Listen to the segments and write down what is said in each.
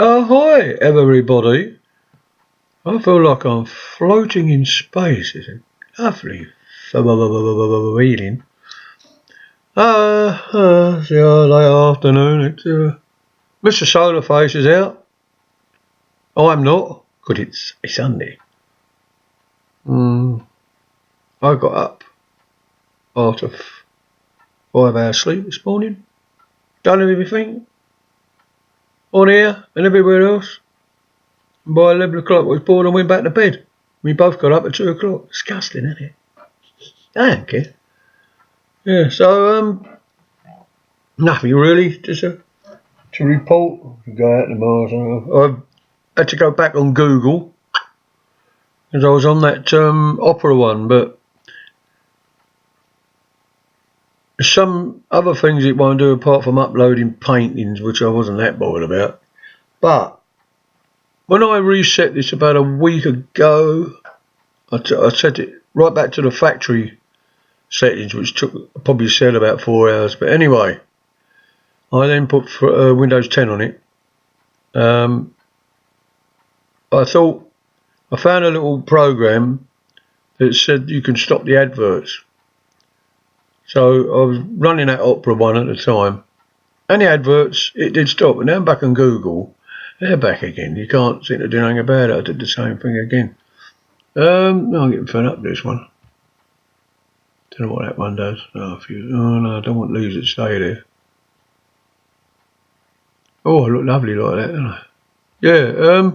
Hi, everybody. I feel like I'm floating in space. It's a lovely feeling. It's late afternoon. It's, Mr. Solarface is out. I'm not, because it's Sunday. I got up after 5 hours sleep this morning. Done everything. On here and everywhere else. And by 11 o'clock I was bored and went back to bed. We both got up at 2 o'clock. Disgusting, isn't it? I don't care. Yeah, so, nothing really, just to report. To go out tomorrow. I had to go back on Google, because I was on that opera one, but there's some other things it won't do apart from uploading paintings, which I wasn't that bothered about. But when I reset this about a week ago, I set it right back to the factory settings, which took probably said about 4 hours. But anyway, I then put Windows 10 on it. I thought I found a little program that said you can stop the adverts. So I was running that Opera one at the time, and the adverts, it did stop. And now I'm back on Google, they're back again. You can't seem to do anything about it. I did the same thing again. I'm getting fed up with this one. Don't know what that one does. Oh no, I don't want these to stay there. Oh, I look lovely like that, don't I? Yeah,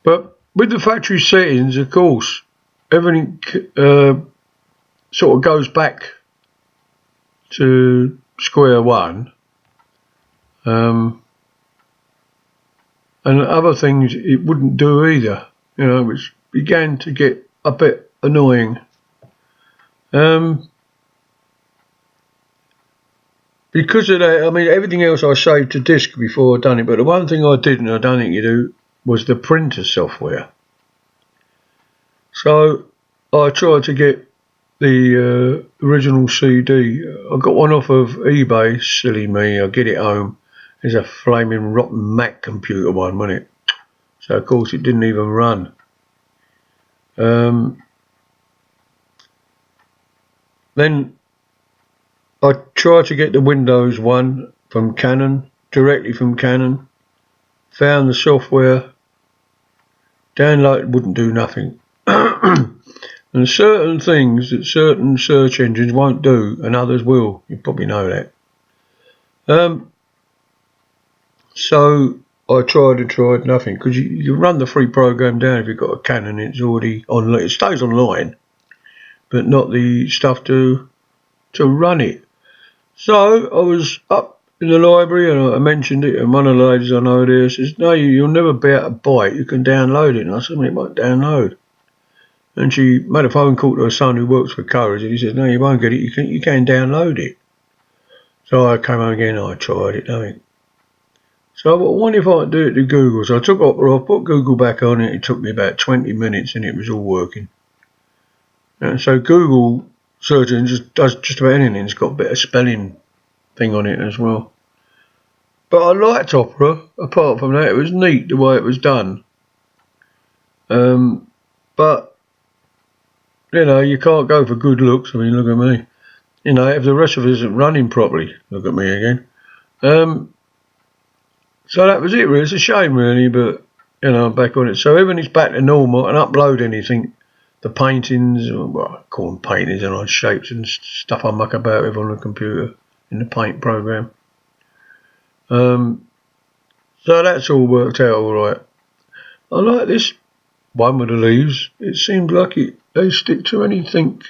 but with the factory settings, of course, everything sort of goes back to square one. And other things it wouldn't do either, which began to get a bit annoying. Because of that, I mean, everything else I saved to disk before I'd done it, but the one thing I didn't, I don't think you do, was the printer software. So I tried to get the original CD. I got one off of eBay, silly me, I get it home. There's a flaming rotten Mac computer one, wasn't it? So of course it didn't even run. Then I tried to get the Windows one from Canon, directly from Canon. Found the software. Download wouldn't do nothing. And certain things that certain search engines won't do, and others will. You probably know that. So I tried nothing, because you run the free program down if you've got a Canon. It's already online. It stays online, but not the stuff to run it. So I was up in the library and I mentioned it, and one of the ladies I know there says, "No, you'll never be able to buy it. You can download it." And I said, "Well, it won't download." And she made a phone call to her son who works for Courage, and he said, "No, you won't get it. You can download it." So I came home again and I tried it, nothing. So I thought, what if I do it to Google? So I took Opera off, put Google back on it. It took me about 20 minutes and it was all working. And so Google search engine does just about anything. It's got a bit of spelling thing on it as well. But I liked Opera. Apart from that, it was neat the way it was done. But you can't go for good looks. I mean, look at me. If the rest of it isn't running properly, look at me again. So that was it, really. It's a shame, really, but I'm back on it. So everything's back to normal. I can upload anything. The paintings, I call them paintings, and shapes and stuff I muck about with on the computer in the paint program. So that's all worked out all right. I like this one with the leaves. It seems like they stick to anything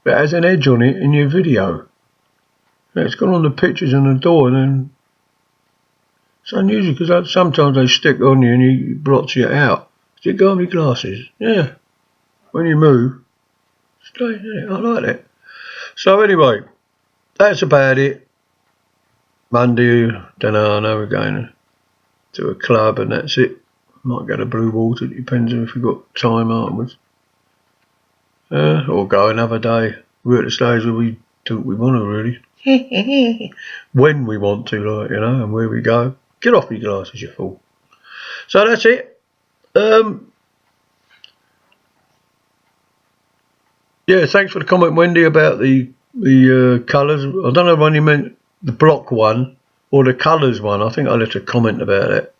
that has an edge on it in your video. It's gone on the pictures on the door, and then it's unusual because sometimes they stick on you and it blots you out. Did it go on my glasses? Yeah. When you move, strange, isn't it? I like it. So anyway, that's about it. Monday, don't know, I know we're going to a club and that's it. Might go to Blue Water, it depends if we've got time afterwards. Or go another day. We're at the stage where we do what we want to, really. when we want to, like, you know, and where we go. Get off your glasses, you fool. So that's it. Yeah, thanks for the comment, Wendy, about the colours. I don't know if you meant the block one or the colours one. I think I left a comment about it.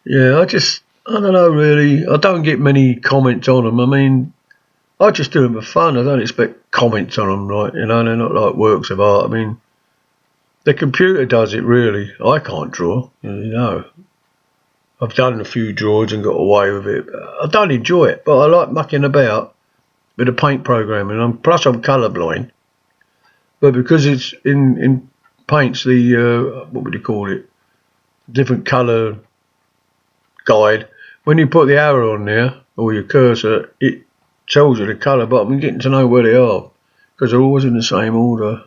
Yeah, I don't know really. I don't get many comments on them. I mean, I just do them for fun. I don't expect comments on them, right? You know, they're not like works of art. I mean, the computer does it really. I can't draw, you know. I've done a few drawings and got away with it. I don't enjoy it, but I like mucking about with the paint program, and plus I'm colourblind. But because it's in paints, the what would you call it? Different colour guide. When you put the arrow on there or your cursor, it tells you the colour. But I'm getting to know where they are because they're always in the same order.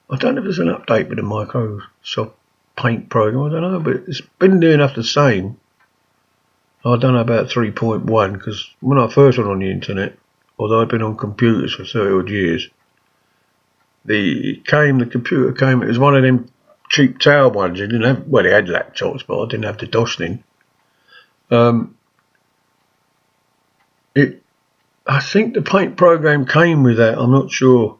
I don't know if there's an update with the Microsoft Paint program. I don't know, but it's been doing enough the same. I don't know about 3.1 because when I first went on the internet, although I've been on computers for 30 odd years, the computer came. It was one of them cheap tower ones. You didn't have, well, they had laptops, but I didn't have the DOS thing. I think the paint program came with that. I'm not sure,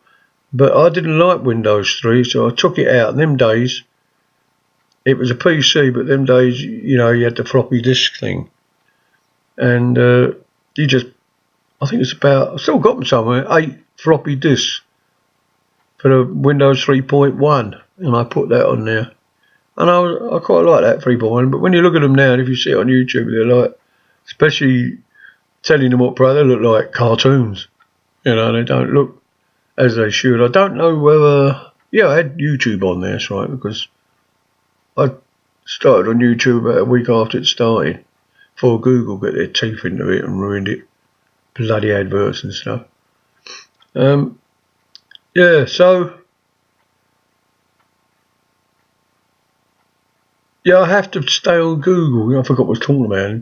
but I didn't like Windows 3, so I took it out. In them days, it was a PC, but them days, you know, you had the floppy disk thing, and you just, I think it's about, I've still got them somewhere, 8 floppy disks for the Windows 3.1, and I put that on there, and I quite like that 3.1. But when you look at them now, and if you see it on YouTube, they're like, especially telling them what they look like cartoons. You know, they don't look as they should. I don't know whether, yeah, I had YouTube on there, that's right, because I started on YouTube about a week after it started, before Google got their teeth into it and ruined it. Bloody adverts and stuff. Yeah, so yeah, I have to stay on Google. I forgot what I was talking about.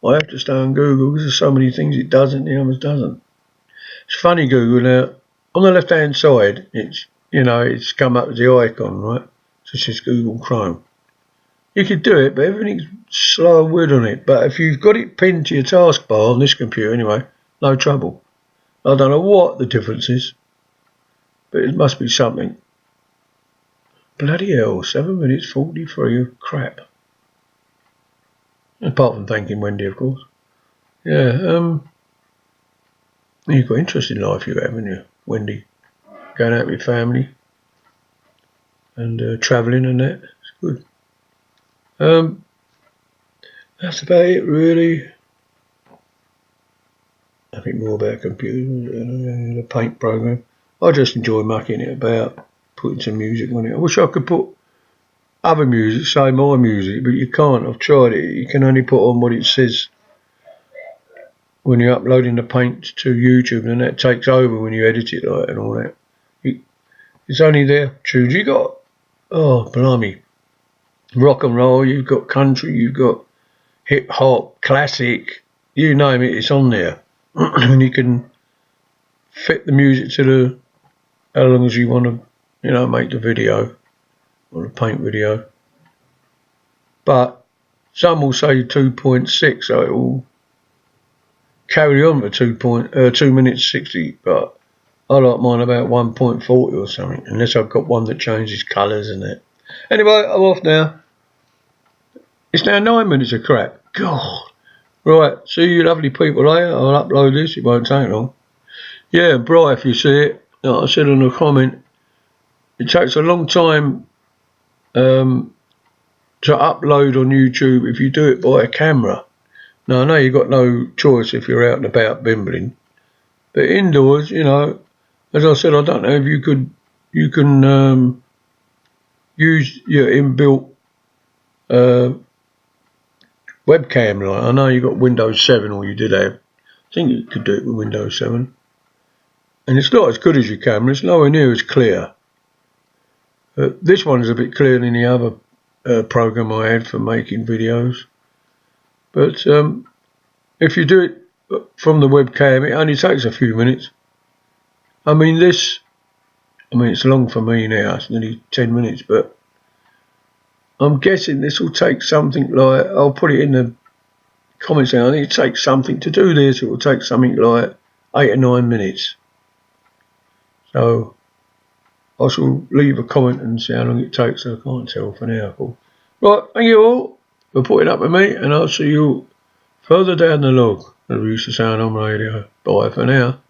I have to stay on Google because there's so many things it doesn't, the others doesn't. It's funny, Google, now, on the left hand side, it's, you know, it's come up as the icon, right? So it says Google Chrome. You could do it, but everything's slow and weird on it. But if you've got it pinned to your taskbar on this computer anyway, no trouble. I don't know what the difference is, but it must be something. Bloody hell, 7 minutes 43 of crap. Apart from thanking Wendy, of course. Yeah, you've got interesting life you have, haven't you, Wendy? Going out with family and travelling and that. It's good. That's about it, really. Nothing more about computers, the paint program. I just enjoy mucking it about, putting some music on it. I wish I could put other music, say my music, but you can't. I've tried it. You can only put on what it says when you're uploading the paint to YouTube, and that takes over when you edit it, like, and all that. It's only there. Choose. You got, oh blimey, rock and roll. You've got country. You've got hip hop, classic. You name it, it's on there, and you can fit the music to the how long as you want to, you know, make the video or the paint video. But some will say 2.6, so it will carry on for 2 minutes 60, but I like mine about 1.40 or something, unless I've got one that changes colours and that. Anyway, I'm off now. It's now 9 minutes of crap. God. Right, see you lovely people later. I'll upload this, it won't take long. Yeah, bright if you see it. Like I said in a comment, it takes a long time to upload on YouTube if you do it by a camera. Now I know you've got no choice if you're out and about bimbling, but indoors, you know, as I said, I don't know if you can use your inbuilt webcam. Like, I know you got Windows 7, or you did have. I think you could do it with Windows 7, and it's not as good as your camera. It's nowhere near as clear. This one is a bit clearer than the other program I had for making videos. But if you do it from the webcam, it only takes a few minutes. I mean, this I mean, it's long for me now. It's nearly 10 minutes, but I'm guessing this will take something like, I'll put it in the comments down. I think it takes something to do this. It will take something like 8 or 9 minutes. So I shall leave a comment and see how long it takes. I can't tell for now. Right, thank you all for putting up with me, and I'll see you further down the log, as we used to sound on radio. Bye for now.